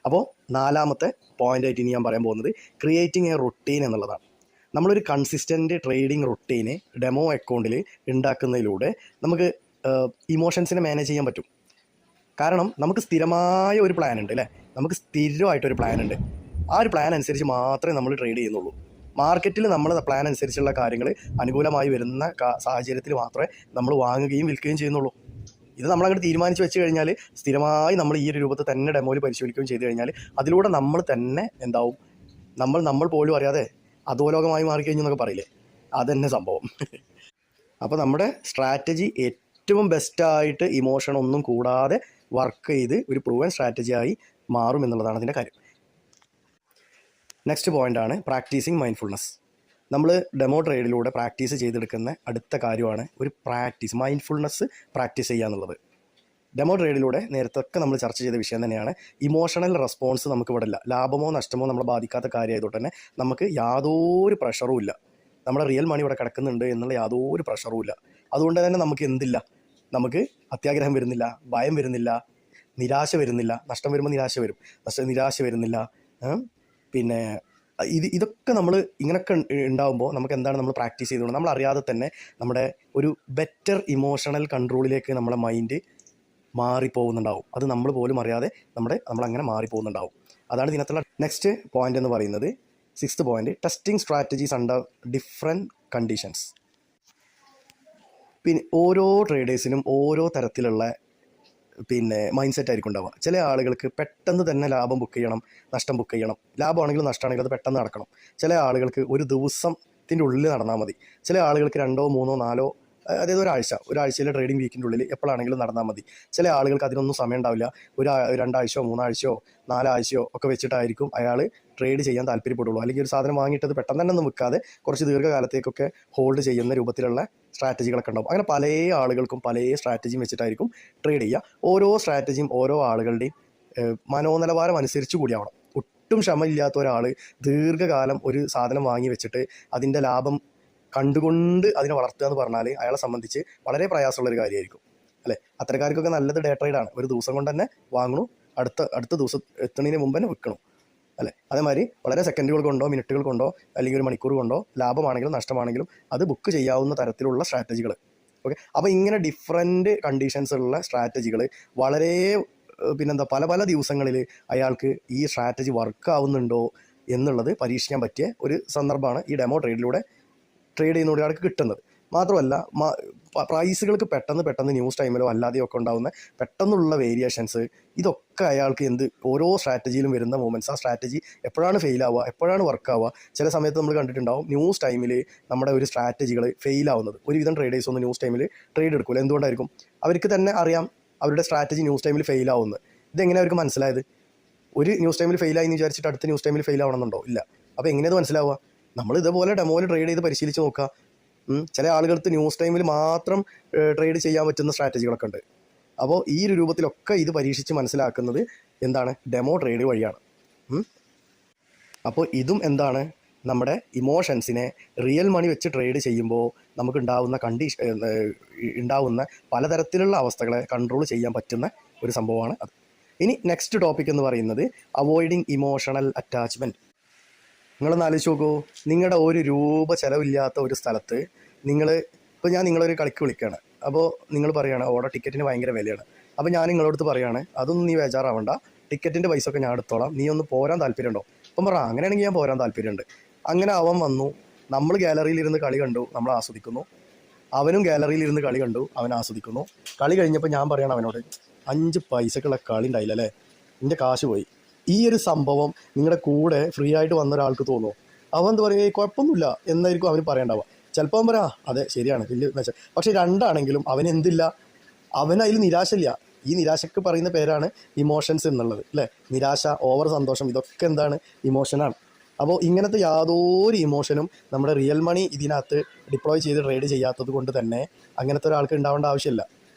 അപ്പോൾ 4ാമത്തെ പോയിൻ്റായിട്ട് ഇനി ഞാൻ പറയാൻ പോകുന്നത് ക്രിയേറ്റിംഗ് എ റുട്ടീൻ എന്നുള്ളതാണ്. നമ്മളൊരു കൺസിസ്റ്റൻറ്റ് ട്രേഡിംഗ് റുട്ടീന് ഡെമോ അക്കൗണ്ടിൽ ഉണ്ടാക്കുന്നതിലൂടെ നമുക്ക് ഇമോഷൻസിനെ മാനേജ് ചെയ്യാൻ പറ്റും. കാരണം നമുക്ക് സ്ഥിരമായ ഒരു പ്ലാൻ ഉണ്ട് അല്ലേ, നമുക്ക് സ്ഥിരമായിട്ടൊരു പ്ലാൻ ഉണ്ട്. ആ ഒരു പ്ലാൻ അനുസരിച്ച് മാത്രമേ നമ്മൾ ട്രേഡ് ചെയ്യുന്നുള്ളൂ. മാർക്കറ്റിൽ നമ്മൾ പ്ലാൻ അനുസരിച്ചുള്ള കാര്യങ്ങൾ അനുകൂലമായി വരുന്ന സാഹചര്യത്തിൽ മാത്രമേ നമ്മൾ വാങ്ങുകയും വിൽക്കുകയും ചെയ്യുന്നുള്ളൂ. ഇത് നമ്മളങ്ങോട്ട് തീരുമാനിച്ച് വെച്ച് കഴിഞ്ഞാൽ സ്ഥിരമായി നമ്മൾ ഈ ഒരു രൂപത്തിൽ തന്നെ ഡെമോയിൽ പരിശോധിക്കുകയും ചെയ്ത് കഴിഞ്ഞാൽ അതിലൂടെ നമ്മൾ തന്നെ എന്താവും, നമ്മൾ പോലും അറിയാതെ അധോലോകമായി മാറിക്കഴിഞ്ഞു എന്നൊക്കെ പറയില്ലേ, അതന്നെ സംഭവം. അപ്പോൾ നമ്മുടെ സ്ട്രാറ്റജി ഏറ്റവും ബെസ്റ്റായിട്ട് ഇമോഷൻ ഒന്നും കൂടാതെ വർക്ക് ചെയ്ത് ഒരു പ്രൂവൻ സ്ട്രാറ്റജിയായി മാറും എന്നുള്ളതാണ് അതിൻ്റെ കാര്യം. നെക്സ്റ്റ് പോയിൻ്റാണ് പ്രാക്ടീസിങ് മൈൻഡ്ഫുൾനെസ്. നമ്മൾ ഡെമോ ട്രേഡിലൂടെ പ്രാക്ടീസ് ചെയ്തെടുക്കുന്ന അടുത്ത കാര്യമാണ് ഒരു മൈൻഡ്ഫുൾനെസ് പ്രാക്ടീസ് ചെയ്യുക എന്നുള്ളത്. ഡെമോ ട്രേഡിലൂടെ നേരത്തൊക്കെ നമ്മൾ ചർച്ച ചെയ്ത വിഷയം തന്നെയാണ്. ഇമോഷണൽ റെസ്പോൺസ് നമുക്ക് ഇവിടെ ഇല്ല. ലാഭമോ നഷ്ടമോ നമ്മളെ ബാധിക്കാത്ത കാര്യമായതുകൊണ്ട് തന്നെ നമുക്ക് യാതൊരു പ്രഷറും ഇല്ല. നമ്മുടെ റിയൽ മണി ഇവിടെ കിടക്കുന്നുണ്ട് എന്നുള്ള യാതൊരു പ്രഷറും ഇല്ല. അതുകൊണ്ട് തന്നെ നമുക്ക് എന്തില്ല, നമുക്ക് അത്യാഗ്രഹം വരുന്നില്ല, ഭയം വരുന്നില്ല, നിരാശ വരുന്നില്ല. നഷ്ടം വരുമ്പോൾ നിരാശ വരുന്നില്ല. പിന്നെ ഇതൊക്കെ നമ്മൾ ഇങ്ങനെയൊക്കെ ഉണ്ടാകുമ്പോൾ നമുക്ക് എന്താണ്, നമ്മൾ പ്രാക്ടീസ് ചെയ്തുകൊണ്ട് നമ്മൾ അറിയാതെ തന്നെ നമ്മുടെ ഒരു ബെറ്റർ ഇമോഷണൽ കൺട്രോളിലേക്ക് നമ്മളെ മൈൻഡ് മാറിപ്പോകുന്നുണ്ടാവും. അത് നമ്മൾ പോലും അറിയാതെ നമ്മളങ്ങനെ മാറിപ്പോകുന്നുണ്ടാവും. അതാണ് ഇതിനകത്തുള്ള നെക്സ്റ്റ് പോയിൻ്റ് എന്ന് പറയുന്നത്. 6th point testing strategies under different conditions. പിന്നെ ഓരോ ട്രേഡേഴ്സിനും ഓരോ തരത്തിലുള്ള മൈൻഡ് സെറ്റ് ആയിരിക്കും ഉണ്ടാവുക. ചില ആളുകൾക്ക് പെട്ടെന്ന് തന്നെ ലാഭം ബുക്ക് ചെയ്യണം, നഷ്ടം ബുക്ക് ചെയ്യണം. ലാഭമാണെങ്കിലും നഷ്ടമാണെങ്കിലും അത് പെട്ടെന്ന് നടക്കണം. ചില ആളുകൾക്ക് ഒരു ദിവസത്തിൻ്റെ ഉള്ളിൽ നടന്നാൽ മതി. ചില ആളുകൾക്ക് 2, 3, 4, അതായത് ഒരാഴ്ചയിലെ ട്രേഡിംഗ് വീക്കിൻ്റെ ഉള്ളിൽ എപ്പോഴാണെങ്കിലും നടന്നാൽ മതി. ചില ആളുകൾക്ക് അതിനൊന്നും സമയം ഉണ്ടാവില്ല. 2 ആഴ്ചയോ 3 ആഴ്ചയോ 4 ആഴ്ചയോ ഒക്കെ വെച്ചിട്ടായിരിക്കും അയാൾ ട്രേഡ് ചെയ്യാൻ താല്പര്യപ്പെടുള്ളൂ. അല്ലെങ്കിൽ ഒരു സാധനം വാങ്ങിയിട്ടത് പെട്ടെന്ന് തന്നെ ഒന്നും വിൽക്കാതെ കുറച്ച് ദീർഘകാലത്തേക്കൊക്കെ ഹോൾഡ് ചെയ്യുന്ന രൂപത്തിലുള്ള സ്ട്രാറ്റജികളൊക്കെ ഉണ്ടാവും. അങ്ങനെ പല ആളുകൾക്കും പല സ്ട്രാറ്റജിയും വെച്ചിട്ടായിരിക്കും ട്രേഡ് ചെയ്യുക. ഓരോ സ്ട്രാറ്റജിയും ഓരോ ആളുകളുടെയും മനോനിലവാരം അനുസരിച്ച് കൂടിയാവണം. ഒട്ടും ക്ഷമയില്ലാത്ത ഒരാൾ ദീർഘകാലം ഒരു സാധനം വാങ്ങി വെച്ചിട്ട് അതിൻ്റെ ലാഭം കണ്ടുകൊണ്ട് അതിനെ വളർത്തുക എന്ന് പറഞ്ഞാൽ അയാളെ സംബന്ധിച്ച് വളരെ പ്രയാസമുള്ളൊരു കാര്യമായിരിക്കും അല്ലേ. അത്തരക്കാർക്കൊക്കെ നല്ലത് ഡേ ട്രേഡാണ്. ഒരു ദിവസം കൊണ്ട് തന്നെ വാങ്ങണു, അടുത്ത ദിവസം എത്തുന്നതിന് മുമ്പ് തന്നെ വിൽക്കണം അല്ലേ. അതേമാതിരി വളരെ സെക്കൻഡുകൾ കൊണ്ടോ മിനിറ്റുകൾ കൊണ്ടോ അല്ലെങ്കിൽ ഒരു മണിക്കൂർ കൊണ്ടോ ലാഭമാണെങ്കിലും നഷ്ടമാണെങ്കിലും അത് ബുക്ക് ചെയ്യാവുന്ന തരത്തിലുള്ള സ്ട്രാറ്റജികൾ. ഓക്കെ, അപ്പോൾ ഇങ്ങനെ ഡിഫറെൻറ്റ് കണ്ടീഷൻസ് ഉള്ള സ്ട്രാറ്റജികൾ വളരെ പല പല ദിവസങ്ങളിൽ അയാൾക്ക് ഈ സ്ട്രാറ്റജി വർക്ക് ആവുന്നുണ്ടോ എന്നുള്ളത് പരീക്ഷിക്കാൻ പറ്റിയ ഒരു സന്ദർഭമാണ് ഈ ഡെമോ ട്രേഡ് ചെയ്യുന്നതോടെ അയാൾക്ക് കിട്ടുന്നത്. മാത്രമല്ല പ്രൈസുകൾക്ക് പെട്ടെന്ന് ന്യൂസ് ടൈമിലോ അല്ലാതെയൊക്കെ ഉണ്ടാകുന്ന പെട്ടെന്നുള്ള വേരിയേഷൻസ്, ഇതൊക്കെ അയാൾക്ക് ഓരോ സ്ട്രാറ്റജിയിലും വരുന്ന മൂവ്മെൻറ്റ്സ്, ആ സ്ട്രാറ്റജി എപ്പോഴാണ് ഫെയിലാവുക, എപ്പോഴാണ് വർക്കാവുക. ചില സമയത്ത് നമ്മൾ കണ്ടിട്ടുണ്ടാവും ന്യൂസ് ടൈമിൽ നമ്മുടെ ഒരു സ്ട്രാറ്റജികൾ ഫെയിലാവുന്നത്. ഒരുവിധം ട്രേഡേഴ്സ് ഒന്നും ന്യൂസ് ടൈമിൽ ട്രേഡ് എടുക്കില്ല. എന്തുകൊണ്ടായിരിക്കും? അവർക്ക് തന്നെ അറിയാം അവരുടെ സ്ട്രാറ്റജി ന്യൂസ് ടൈമിൽ ഫെയിലാവുന്നത്. ഇതെങ്ങനെ അവർക്ക് മനസ്സിലായത്? ഒരു ന്യൂസ് ടൈമിൽ ഫെയിലായി എന്ന് വിചാരിച്ചിട്ട് അടുത്ത ന്യൂസ് ടൈമിൽ ഫെയിൽ ആവണമെന്നുണ്ടോ? ഇല്ല. അപ്പോൾ എങ്ങനെയത് മനസ്സിലാവുക? നമ്മൾ ഇതുപോലെ ഡെമോയിൽ ട്രേഡ് ചെയ്ത് പരിശീലിച്ച് നോക്കുക. ചില ആളുകൾക്ക് ന്യൂസ് ടൈമിൽ മാത്രം ട്രേഡ് ചെയ്യാൻ പറ്റുന്ന സ്ട്രാറ്റജികളൊക്കെ ഉണ്ട്. അപ്പോൾ ഈ ഒരു രൂപത്തിലൊക്കെ ഇത് പരീക്ഷിച്ച് മനസ്സിലാക്കുന്നത് എന്താണ്? ഡെമോ ട്രേഡ് വഴിയാണ്. അപ്പോൾ ഇതും എന്താണ്? നമ്മുടെ ഇമോഷൻസിനെ റിയൽ മണി വെച്ച് ട്രേഡ് ചെയ്യുമ്പോൾ നമുക്ക് ഉണ്ടാവുന്ന പലതരത്തിലുള്ള അവസ്ഥകളെ കൺട്രോൾ ചെയ്യാൻ പറ്റുന്ന ഒരു സംഭവമാണ് അത്. ഇനി നെക്സ്റ്റ് ടോപ്പിക് എന്ന് പറയുന്നത് അവോയ്ഡിങ് ഇമോഷണൽ അറ്റാച്ച്മെൻറ്റ്. നിങ്ങളൊന്ന് ആലോചിച്ച് നോക്കൂ, നിങ്ങളുടെ ഒരു രൂപ ചിലവില്ലാത്ത ഒരു സ്ഥലത്ത് ഇപ്പോൾ ഞാൻ നിങ്ങളൊരു കളിക്ക് വിളിക്കുകയാണ്. അപ്പോൾ നിങ്ങൾ പറയുകയാണ് ഓടെ ടിക്കറ്റിന് ഭയങ്കര വിലയാണ്. അപ്പോൾ ഞാൻ നിങ്ങളോടത്ത് പറയുകയാണ് അതൊന്നും നീ ബേജാറാവണ്ട, ടിക്കറ്റിൻ്റെ പൈസ ഒക്കെ ഞാൻ എടുത്തോളാം, നീ ഒന്ന് പോരാൻ താല്പര്യമുണ്ടോ? അപ്പം പറ അങ്ങനെയാണെങ്കിൽ ഞാൻ പോരാൻ താല്പര്യമുണ്ട്. അങ്ങനെ അവൻ വന്നു, നമ്മൾ ഗാലറിയിലിരുന്ന് കളി കണ്ടു, നമ്മൾ ആസ്വദിക്കുന്നു. അവനും ഗാലറിയിലിരുന്ന് കളി കണ്ടു, അവൻ ആസ്വദിക്കുന്നു. കളി കഴിഞ്ഞപ്പോൾ ഞാൻ പറയണം അവനോട് 5 പൈസക്കുള്ള കളി ഉണ്ടായില്ലല്ലേ, എൻ്റെ കാശ് പോയി. ഈ ഒരു സംഭവം നിങ്ങളുടെ കൂടെ ഫ്രീ ആയിട്ട് വന്ന ഒരാൾക്ക് തോന്നുമോ? അവൻ എന്താ പറയുക, കുഴപ്പമൊന്നുമില്ല എന്നായിരിക്കും അവന് പറയേണ്ടാവുക. ചിലപ്പോൾ അവൻ പറയാം അതെ ശരിയാണ് വലിയ മെച്ചം. പക്ഷേ രണ്ടാണെങ്കിലും അവൻ എന്തില്ല, അവനതിൽ നിരാശയില്ല. ഈ നിരാശക്ക് പറയുന്ന പേരാണ് ഇമോഷൻസ് എന്നുള്ളത് അല്ലേ. നിരാശ, ഓവർ സന്തോഷം, ഇതൊക്കെ എന്താണ്? ഇമോഷനാണ്. അപ്പോൾ ഇങ്ങനത്തെ യാതൊരു ഇമോഷനും നമ്മുടെ റിയൽ മണി ഇതിനകത്ത് ഡിപ്ലോയ് ചെയ്ത് ട്രേഡ് ചെയ്യാത്തത് കൊണ്ട് തന്നെ അങ്ങനത്തെ ഒരാൾക്ക് ഉണ്ടാവേണ്ട ആവശ്യമില്ല.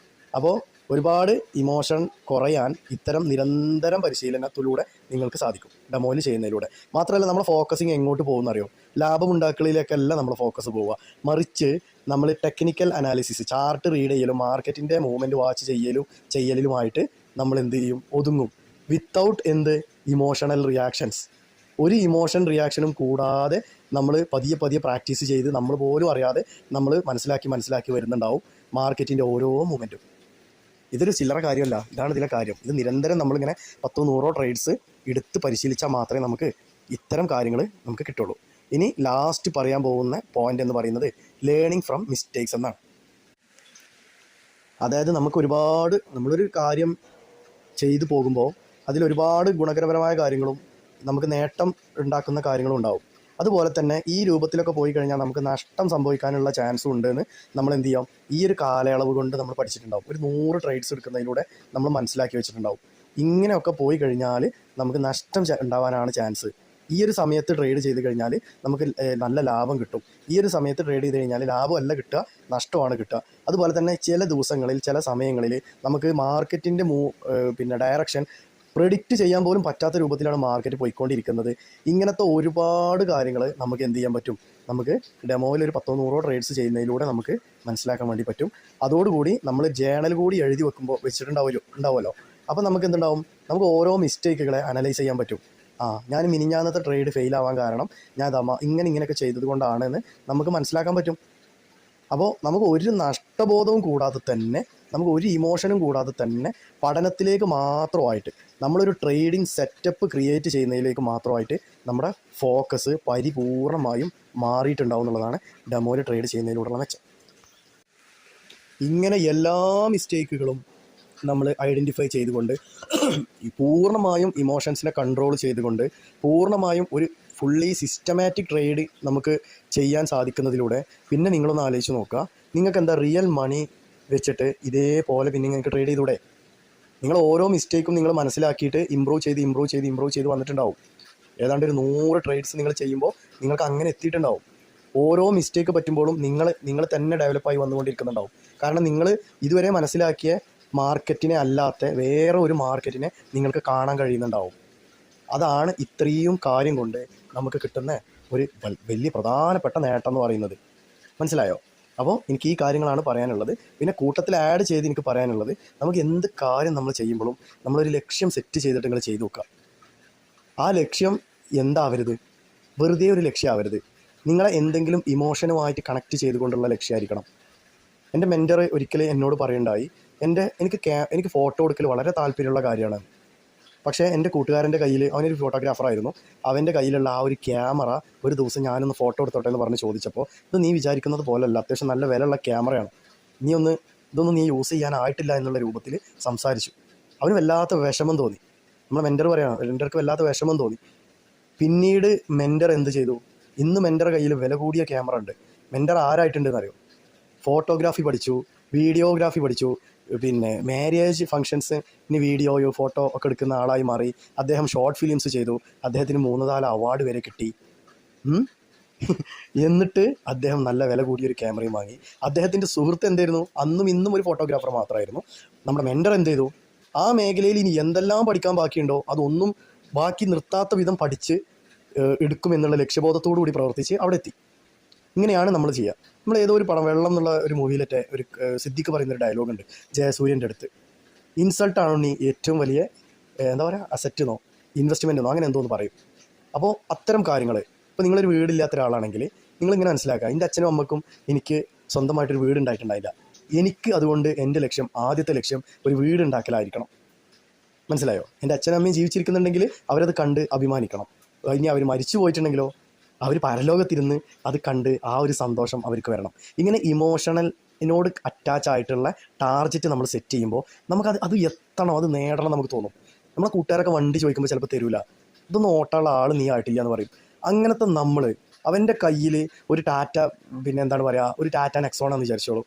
അപ്പോൾ ഒരുപാട് ഇമോഷൻ കുറയാൻ ഇത്തരം നിരന്തരം പരിശീലനത്തിലൂടെ നിങ്ങൾക്ക് സാധിക്കും, ഡെമോയിൽ ചെയ്യുന്നതിലൂടെ. മാത്രമല്ല നമ്മുടെ ഫോക്കസിങ് എങ്ങോട്ട് പോകുന്നറിയോ? ലാഭമുണ്ടാക്കലിലേക്കല്ല നമ്മൾ ഫോക്കസ് പോവുക, മറിച്ച് നമ്മൾ ടെക്നിക്കൽ അനാലിസിസ്, ചാർട്ട് റീഡ് ചെയ്യലും മാർക്കറ്റിൻ്റെ മൂവ്മെൻറ്റ് വാച്ച് ചെയ്യലുമായിട്ട് നമ്മൾ എന്ത് ചെയ്യും? ഒതുങ്ങും. Without emotional reactions. ഒരു ഇമോഷൻ റിയാക്ഷനും കൂടാതെ നമ്മൾ പതിയെ പ്രാക്ടീസ് ചെയ്ത് നമ്മൾ പോലും അറിയാതെ നമ്മൾ മനസ്സിലാക്കി വരുന്നുണ്ടാവും മാർക്കറ്റിൻ്റെ ഓരോ മൂവ്മെൻറ്റും. ഇതൊരു ചില്ലറ കാര്യമല്ല, ഇതാണ് ഇതിലെ കാര്യം. ഇത് നിരന്തരം നമ്മളിങ്ങനെ 10-100 ട്രേഡ്സ് എടുത്ത് പരിശീലിച്ചാൽ മാത്രമേ നമുക്ക് ഇത്തരം കാര്യങ്ങൾ നമുക്ക് കിട്ടുള്ളൂ. ഇനി ലാസ്റ്റ് പറയാൻ പോകുന്ന പോയിന്റ് എന്ന് പറയുന്നത് ലേണിംഗ് ഫ്രം മിസ്റ്റേക്സ് എന്നാണ്. അതായത് നമ്മളൊരു കാര്യം ചെയ്തു പോകുമ്പോൾ അതിലൊരുപാട് ഗുണകരപരമായ കാര്യങ്ങളും നമുക്ക് നേട്ടം ഉണ്ടാക്കുന്ന കാര്യങ്ങളും ഉണ്ടാവും. അതുപോലെ തന്നെ ഈ രൂപത്തിലൊക്കെ പോയി കഴിഞ്ഞാൽ നമുക്ക് നഷ്ടം സംഭവിക്കാനുള്ള ചാൻസും ഉണ്ടെന്ന് നമ്മൾ എന്ത് ചെയ്യാം? ഈ ഒരു കാലയളവ് കൊണ്ട് നമ്മൾ പഠിച്ചിട്ടുണ്ടാവും. ഒരു 100 ട്രേഡ്സ് എടുക്കുന്നതിലൂടെ നമ്മൾ മനസ്സിലാക്കി വെച്ചിട്ടുണ്ടാവും. ഇങ്ങനെയൊക്കെ പോയി കഴിഞ്ഞാൽ നമുക്ക് നഷ്ടം ഉണ്ടാവാനാണ് ചാൻസ്. ഈ ഒരു സമയത്ത് ട്രേഡ് ചെയ്ത് കഴിഞ്ഞാൽ നമുക്ക് നല്ല ലാഭം കിട്ടും. ഈ ഒരു സമയത്ത് ട്രേഡ് ചെയ്ത് കഴിഞ്ഞാൽ ലാഭമല്ല കിട്ടുക, നഷ്ടമാണ് കിട്ടുക. അതുപോലെ തന്നെ ചില ദിവസങ്ങളിൽ ചില സമയങ്ങളിൽ നമുക്ക് മാർക്കറ്റിൻ്റെ ഡയറക്ഷൻ പ്രെഡിക്റ്റ് ചെയ്യാൻ പോലും പറ്റാത്ത രൂപത്തിലാണ് മാർക്കറ്റ് പോയിക്കൊണ്ടിരിക്കുന്നത്. ഇങ്ങനത്തെ ഒരുപാട് കാര്യങ്ങൾ നമുക്ക് എന്ത് ചെയ്യാൻ പറ്റും? നമുക്ക് ഡെമോയിൽ ഒരു 10-100 ട്രേഡ്സ് ചെയ്യുന്നതിലൂടെ നമുക്ക് മനസ്സിലാക്കാൻ വേണ്ടി പറ്റും. അതോടുകൂടി നമ്മൾ ജേണൽ കൂടി എഴുതി ഉണ്ടാവുമല്ലോ. അപ്പോൾ നമുക്ക് എന്തുണ്ടാവും? നമുക്ക് ഓരോ മിസ്റ്റേക്കുകളെ അനലൈസ് ചെയ്യാൻ പറ്റും. ഞാൻ മിനിഞ്ഞാന്നത്തെ ട്രേഡ് ഫെയിൽ ആവാൻ കാരണം ഞാൻ ഇങ്ങനെയൊക്കെ ചെയ്തത് കൊണ്ടാണെന്ന് നമുക്ക് മനസ്സിലാക്കാൻ പറ്റും. അപ്പോൾ നമുക്ക് ഒരു നഷ്ടബോധവും കൂടാതെ തന്നെ, നമുക്ക് ഒരു ഇമോഷനും കൂടാതെ തന്നെ പഠനത്തിലേക്ക് മാത്രമായിട്ട്, നമ്മളൊരു ട്രേഡിംഗ് സെറ്റപ്പ് ക്രിയേറ്റ് ചെയ്യുന്നതിലേക്ക് മാത്രമായിട്ട് നമ്മുടെ ഫോക്കസ് പരിപൂർണമായും മാറിയിട്ടുണ്ടാവും എന്നുള്ളതാണ് ഡെമോയിൽ ട്രേഡ് ചെയ്യുന്നതിലൂടെയുള്ള മെച്ചം. ഇങ്ങനെ എല്ലാ മിസ്റ്റേക്കുകളും നമ്മൾ ഐഡൻറ്റിഫൈ ചെയ്തുകൊണ്ട് പൂർണ്ണമായും ഇമോഷൻസിനെ കൺട്രോൾ ചെയ്തുകൊണ്ട് പൂർണ്ണമായും ഒരു ഫുള്ളി സിസ്റ്റമാറ്റിക് ട്രേഡ് നമുക്ക് ചെയ്യാൻ സാധിക്കുന്നതിലൂടെ പിന്നെ നിങ്ങളൊന്ന് ആലോചിച്ച് നോക്കുക, നിങ്ങൾക്ക് എന്താ റിയൽ മണി വെച്ചിട്ട് ഇതേപോലെ പിന്നെ നിങ്ങൾക്ക് ട്രേഡ് ചെയ്തൂടെ? നിങ്ങൾ ഓരോ മിസ്റ്റേക്കും നിങ്ങൾ മനസ്സിലാക്കിയിട്ട് ഇമ്പ്രൂവ് ചെയ്ത് വന്നിട്ടുണ്ടാവും. ഏതാണ്ട് ഒരു 100 ട്രേഡ്സ് നിങ്ങൾ ചെയ്യുമ്പോൾ നിങ്ങൾക്ക് അങ്ങനെ എത്തിയിട്ടുണ്ടാവും. ഓരോ മിസ്റ്റേക്ക് പറ്റുമ്പോഴും നിങ്ങൾ തന്നെ ഡെവലപ്പായി വന്നുകൊണ്ടിരിക്കുന്നുണ്ടാവും. കാരണം നിങ്ങൾ ഇതുവരെ മനസ്സിലാക്കിയ മാർക്കറ്റിനെ അല്ലാത്ത വേറെ ഒരു മാർക്കറ്റിനെ നിങ്ങൾക്ക് കാണാൻ കഴിയുന്നുണ്ടാവും. അതാണ് ഇത്രയും കാര്യം കൊണ്ട് നമുക്ക് കിട്ടുന്ന ഒരു വലിയ പ്രധാനപ്പെട്ട നേട്ടം എന്ന് പറയുന്നത്. മനസ്സിലായോ? അപ്പോൾ എനിക്ക് ഈ കാര്യങ്ങളാണ് പറയാനുള്ളത്. പിന്നെ കൂട്ടത്തിൽ ആഡ് ചെയ്ത് എനിക്ക് പറയാനുള്ളത്, നമുക്ക് എന്ത് കാര്യം നമ്മൾ ചെയ്യുമ്പോഴും നമ്മളൊരു ലക്ഷ്യം സെറ്റ് ചെയ്തിട്ട് നിങ്ങൾ ചെയ്തു നോക്കുക. ആ ലക്ഷ്യം എന്താവരുത്, വെറുതെ ഒരു ലക്ഷ്യമാവരുത്. നിങ്ങളെ എന്തെങ്കിലും ഇമോഷനുമായിട്ട് കണക്ട് ചെയ്തുകൊണ്ടുള്ള ലക്ഷ്യമായിരിക്കണം. എൻ്റെ മെൻറ്റർ ഒരിക്കൽ എന്നോട് പറയുണ്ടായി, എനിക്ക് ഫോട്ടോ എടുക്കൽ വളരെ താല്പര്യമുള്ള കാര്യമാണ്. പക്ഷേ എൻ്റെ കൂട്ടുകാരൻ്റെ കയ്യിൽ, അവനൊരു ഫോട്ടോഗ്രാഫറായിരുന്നു, അവൻ്റെ കയ്യിലുള്ള ആ ഒരു ക്യാമറ ഒരു ദിവസം ഞാനൊന്ന് ഫോട്ടോ എടുത്തോട്ടെ എന്ന് പറഞ്ഞ് ചോദിച്ചപ്പോൾ, ഇത് നീ വിചാരിക്കുന്നത് പോലെയല്ല, അത്യാവശ്യം നല്ല വിലയുള്ള ക്യാമറയാണ്, ഇതൊന്നും നീ യൂസ് ചെയ്യാനായിട്ടില്ല എന്നുള്ള രൂപത്തിൽ സംസാരിച്ചു. അവന് വല്ലാത്ത വിഷമം തോന്നി. നമ്മളെ മെൻറ്റർക്ക് വല്ലാത്ത വിഷമം തോന്നി. പിന്നീട് മെൻറ്റർ എന്ത് ചെയ്തു? ഇന്ന് മെൻറ്റർ കയ്യിൽ വില കൂടിയ ക്യാമറ ഉണ്ട്. മെൻറ്റർ ആരായിട്ടുണ്ടെന്ന് അറിയോ? ഫോട്ടോഗ്രാഫി പഠിച്ചു, വീഡിയോഗ്രാഫി പഠിച്ചു, പിന്നെ മാരേജ് ഫങ്ഷൻസിന് വീഡിയോയോ ഫോട്ടോ ഒക്കെ എടുക്കുന്ന ആളായി മാറി. അദ്ദേഹം ഷോർട്ട് ഫിലിംസ് ചെയ്തു. അദ്ദേഹത്തിന് 3-4 അവാർഡ് വരെ കിട്ടി. എന്നിട്ട് അദ്ദേഹം നല്ല വില കൂടിയൊരു ക്യാമറയും വാങ്ങി. അദ്ദേഹത്തിൻ്റെ സുഹൃത്ത് എന്തായിരുന്നു? അന്നും ഇന്നും ഒരു ഫോട്ടോഗ്രാഫർ മാത്രമായിരുന്നു. നമ്മുടെ മെൻറ്റർ എന്ത് ചെയ്തു? ആ മേഖലയിൽ ഇനി എന്തെല്ലാം പഠിക്കാൻ ബാക്കിയുണ്ടോ അതൊന്നും ബാക്കി നിർത്താത്ത വിധം പഠിച്ച് എടുക്കുമെന്നുള്ള ലക്ഷ്യബോധത്തോടു കൂടി പ്രവർത്തിച്ച് അവിടെ എത്തി. ഇങ്ങനെയാണ് നമ്മൾ ചെയ്യുക. നമ്മൾ ഏതോ ഒരു പടം, വെള്ളം എന്നുള്ള ഒരു മൂവിയിലത്തെ ഒരു സിദ്ദിഖ് പറയുന്നൊരു ഡയലോഗുണ്ട് ജയസൂര്യൻ്റെ അടുത്ത്, ഇൻസൾട്ടാണോ നീ ഏറ്റവും വലിയ എന്താ പറയുക അസറ്റെന്നോ ഇൻവെസ്റ്റ്മെൻറ്റെന്നോ അങ്ങനെ എന്തോന്ന് പറയും. അപ്പോൾ അത്തരം കാര്യങ്ങൾ, ഇപ്പോൾ നിങ്ങളൊരു വീടില്ലാത്ത ഒരാളാണെങ്കിൽ നിങ്ങളിങ്ങനെ മനസ്സിലാക്കുക, എൻ്റെ അച്ഛനും അമ്മക്കും എനിക്ക് സ്വന്തമായിട്ടൊരു വീട് ഉണ്ടായിട്ടുണ്ടായില്ല. എനിക്ക് അതുകൊണ്ട് എൻ്റെ ആദ്യത്തെ ലക്ഷ്യം ഒരു വീട് ഉണ്ടാക്കലായിരിക്കണം. മനസ്സിലായോ? എൻ്റെ അച്ഛനും അമ്മയും ജീവിച്ചിരിക്കുന്നുണ്ടെങ്കിൽ അവരത് കണ്ട് അഭിമാനിക്കണം. ഇനി അവർ മരിച്ചു പോയിട്ടുണ്ടെങ്കിലോ അവർ പരലോകത്തിരുന്ന് അത് കണ്ട് ആ ഒരു സന്തോഷം അവർക്ക് വരണം. ഇങ്ങനെ ഇമോഷണലിനോട് അറ്റാച്ച് ആയിട്ടുള്ള ടാർഗറ്റ് നമ്മൾ സെറ്റ് ചെയ്യുമ്പോൾ അത് എത്തണം, അത് നേടണം നമുക്ക് തോന്നും. നമ്മളെ കൂട്ടുകാരൊക്കെ വണ്ടി ചോദിക്കുമ്പോൾ ചിലപ്പോൾ തരൂല, ഇതൊന്നും ഓട്ടമുള്ള ആൾ നീ ആയിട്ടില്ല എന്ന് പറയും. അങ്ങനത്തെ നമ്മൾ അവൻ്റെ കയ്യിൽ ഒരു ഒരു ടാറ്റ നെക്സോണാന്ന് വിചാരിച്ചോളൂ,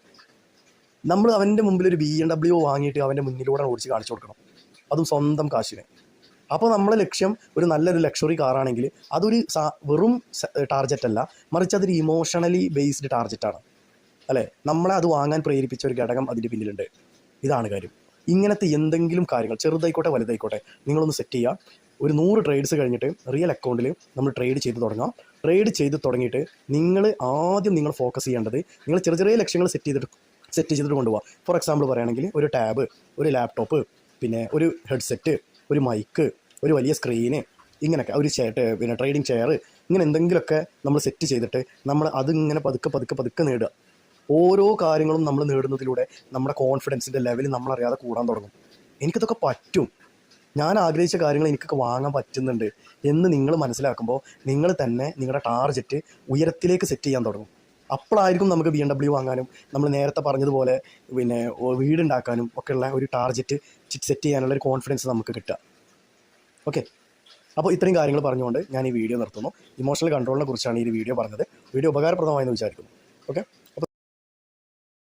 നമ്മൾ അവൻ്റെ മുമ്പിൽ ഒരു BMW വാങ്ങിയിട്ട് അവൻ്റെ മുന്നിലൂടെ ഓടിച്ച് കാണിച്ചു കൊടുക്കണം, അതും സ്വന്തം കാശിന്. അപ്പോൾ നമ്മളെ ലക്ഷ്യം ഒരു നല്ലൊരു ലക്ഷറി കാറാണെങ്കിൽ അതൊരു വെറും ടാർഗറ്റ് അല്ല, മറിച്ച് അതൊരു ഇമോഷണലി ബേസ്ഡ് ടാർഗറ്റാണ്, അല്ലേ? നമ്മളെ അത് വാങ്ങാൻ പ്രേരിപ്പിച്ച ഒരു ഘടകം അതിൻ്റെ പിന്നിലുണ്ട്. ഇതാണ് കാര്യം. ഇങ്ങനത്തെ എന്തെങ്കിലും കാര്യങ്ങൾ, ചെറുതായിക്കോട്ടെ വലുതായിക്കോട്ടെ, നിങ്ങളൊന്ന് സെറ്റ് ചെയ്യുക. ഒരു 100 ട്രേഡ്സ് കഴിഞ്ഞിട്ട് റിയൽ അക്കൗണ്ടിൽ നമ്മൾ ട്രേഡ് ചെയ്ത് തുടങ്ങാം. ട്രേഡ് ചെയ്ത് തുടങ്ങിയിട്ട് നിങ്ങൾ ഫോക്കസ് ചെയ്യേണ്ടത്, നിങ്ങൾ ചെറിയ ചെറിയ ലക്ഷ്യങ്ങൾ സെറ്റ് ചെയ്തിട്ട് കൊണ്ടുപോകാം. ഫോർ എക്സാമ്പിൾ പറയുകയാണെങ്കിൽ ഒരു ടാബ്, ഒരു ലാപ്ടോപ്പ്, പിന്നെ ഒരു ഹെഡ്സെറ്റ്, ഒരു മൈക്ക്, ഒരു വലിയ സ്ക്രീന്, ഇങ്ങനെയൊക്കെ ഒരു പിന്നെ ട്രേഡിംഗ് ചെയർ, ഇങ്ങനെ എന്തെങ്കിലുമൊക്കെ നമ്മൾ സെറ്റ് ചെയ്തിട്ട് നമ്മൾ അതിങ്ങനെ പതുക്കെ നേടുക. ഓരോ കാര്യങ്ങളും നമ്മൾ നേടുന്നതിലൂടെ നമ്മുടെ കോൺഫിഡൻസിൻ്റെ ലെവൽ നമ്മളറിയാതെ കൂടാൻ തുടങ്ങും. എനിക്കിതൊക്കെ പറ്റും, ഞാൻ ആഗ്രഹിച്ച കാര്യങ്ങൾ എനിക്കൊക്കെ വാങ്ങാൻ പറ്റുന്നുണ്ട് എന്ന് നിങ്ങൾ മനസ്സിലാക്കുമ്പോൾ നിങ്ങൾ തന്നെ നിങ്ങളുടെ ടാർഗറ്റ് ഉയരത്തിലേക്ക് സെറ്റ് ചെയ്യാൻ തുടങ്ങും. അപ്പോഴായിരിക്കും നമുക്ക് BMW വാങ്ങാനും നമ്മൾ നേരത്തെ പറഞ്ഞതുപോലെ പിന്നെ വീടുണ്ടാക്കാനും ഒക്കെയുള്ള ഒരു ടാർഗറ്റ് സെറ്റ് ചെയ്യാനുള്ള ഒരു കോൺഫിഡൻസ് നമുക്ക് കിട്ടുക. ഓക്കെ, അപ്പോൾ ഇത്രയും കാര്യങ്ങൾ പറഞ്ഞുകൊണ്ട് ഞാൻ ഈ വീഡിയോ നിർത്തുന്നു. ഇമോഷണൽ കൺട്രോളിനെ കുറിച്ചാണ് ഈ വീഡിയോ പറഞ്ഞത്. വീഡിയോ ഉപകാരപ്രദമായെന്ന് വിചാരിക്കുന്നു. ഓക്കെ.